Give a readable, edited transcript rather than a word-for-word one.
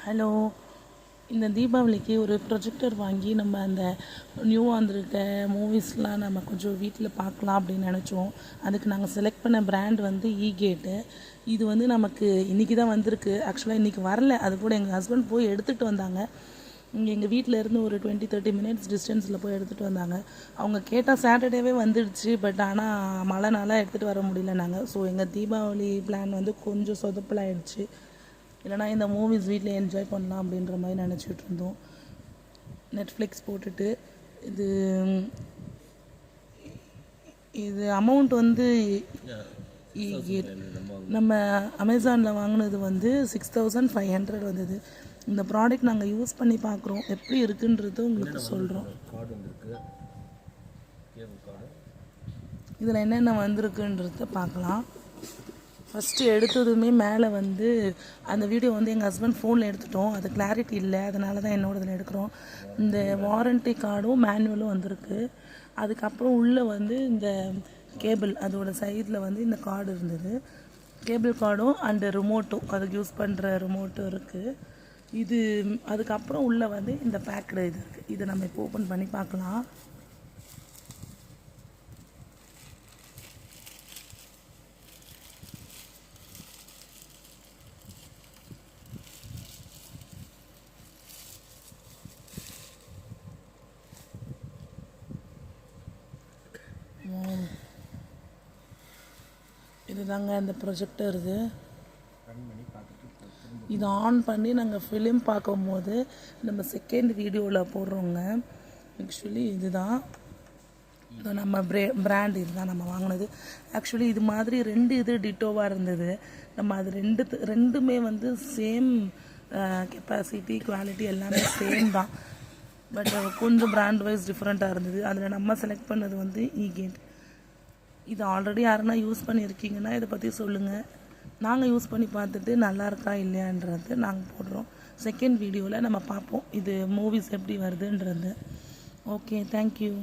Hello. இந்த தீபாவளிக்கு ஒரு ப்ரொஜெக்டர் வாங்கி நம்ம அந்த நியூவாக வந்திருக்க மூவிஸ்லாம் நம்ம கொஞ்சம் வீட்டில் பார்க்கலாம் அப்படின்னு நினச்சோம். அதுக்கு நாங்கள் செலக்ட் பண்ண பிராண்ட் வந்து ஈகேட்டு. இது வந்து நமக்கு இன்றைக்கி தான் வந்திருக்கு. ஆக்சுவலாக இன்றைக்கி வரல. அது கூட எங்கள் ஹஸ்பண்ட் போய் எடுத்துகிட்டு வந்தாங்க. இங்கே எங்கள் வீட்டில் இருந்து ஒரு 20-30 மினிட்ஸ் டிஸ்டன்ஸில் போய் எடுத்துகிட்டு வந்தாங்க. அவங்க கேட்டால் சாட்டர்டேவே வந்துடுச்சு. பட் ஆனால் மழைனால எடுத்துகிட்டு வர முடியல நாங்கள். ஸோ எங்கள் தீபாவளி பிளான் வந்து கொஞ்சம் சொதப்பலாயிடுச்சு. இல்லைனா இந்த மூவிஸ் வீட்டில் என்ஜாய் பண்ணலாம் அப்படின்ற மாதிரி நினச்சிட்டு இருந்தோம். நெட்ஃப்ளிக்ஸ் போட்டுட்டு இது இது அமௌண்ட் வந்து நம்ம அமேசானில் வாங்கினது வந்து 6500 வந்தது. இந்த ப்ராடக்ட் நாங்கள் யூஸ் பண்ணி பார்க்குறோம், எப்படி இருக்குன்றது உங்களுக்கு சொல்கிறோம். இதில் என்னென்ன வந்திருக்குன்றத பார்க்கலாம். ஃபஸ்ட்டு எடுத்ததுமே மேலே வந்து அந்த வீடியோ வந்து எங்கள் ஹஸ்பண்ட் ஃபோனில் எடுத்துட்டோம். அது கிளாரிட்டி இல்லை, அதனால தான் என்னோடதில் எடுக்கிறோம். இந்த வாரண்ட்டி கார்டும் மேனுவலும் வந்திருக்கு. அதுக்கப்புறம் உள்ளே வந்து இந்த கேபிள், அதோட சைடில் வந்து இந்த கார்டு இருந்தது. கேபிள் கார்டும் அண்டு ரிமோட்டும், அதுக்கு யூஸ் பண்ணுற ரிமோட்டும் இருக்குது. இது அதுக்கப்புறம் உள்ளே வந்து இந்த பேக்கடு இது இருக்குது. இதை நம்ம இப்போ ஓப்பன் பண்ணி பார்க்கலாம். இதுதாங்க அந்த ப்ரொஜெக்டர். இது ஆன் பண்ணி நாங்கள் ஃபிலிம் பார்க்கும்போது நம்ம செகண்ட் வீடியோவில் போடுறோங்க. ஆக்சுவலி இதுதான் நம்ம பிராண்ட், இதுதான் நம்ம வாங்கினது. ஆக்சுவலி இது மாதிரி 2 இது டிட்டோவாக இருந்தது. நம்ம அது ரெண்டுமே வந்து சேம் கெப்பாசிட்டி, குவாலிட்டி எல்லாமே சேம் தான். பட் கொஞ்சம் பிராண்ட் வைஸ் டிஃப்ரெண்ட்டாக இருந்தது. அதில் நம்ம செலக்ட் பண்ணது வந்து ஈகேட். இது ஆல்ரெடி யாருன்னா யூஸ் பண்ணியிருக்கீங்கன்னா இதை பற்றி சொல்லுங்கள். நாங்கள் யூஸ் பண்ணி பார்த்துட்டு நல்லா இருக்கா இல்லையான்றது நாங்கள் போடுறோம். செகண்ட் வீடியோவில் நம்ம பார்ப்போம் இது மூவிஸ் எப்படி வருதுன்றது. Okay, thank you.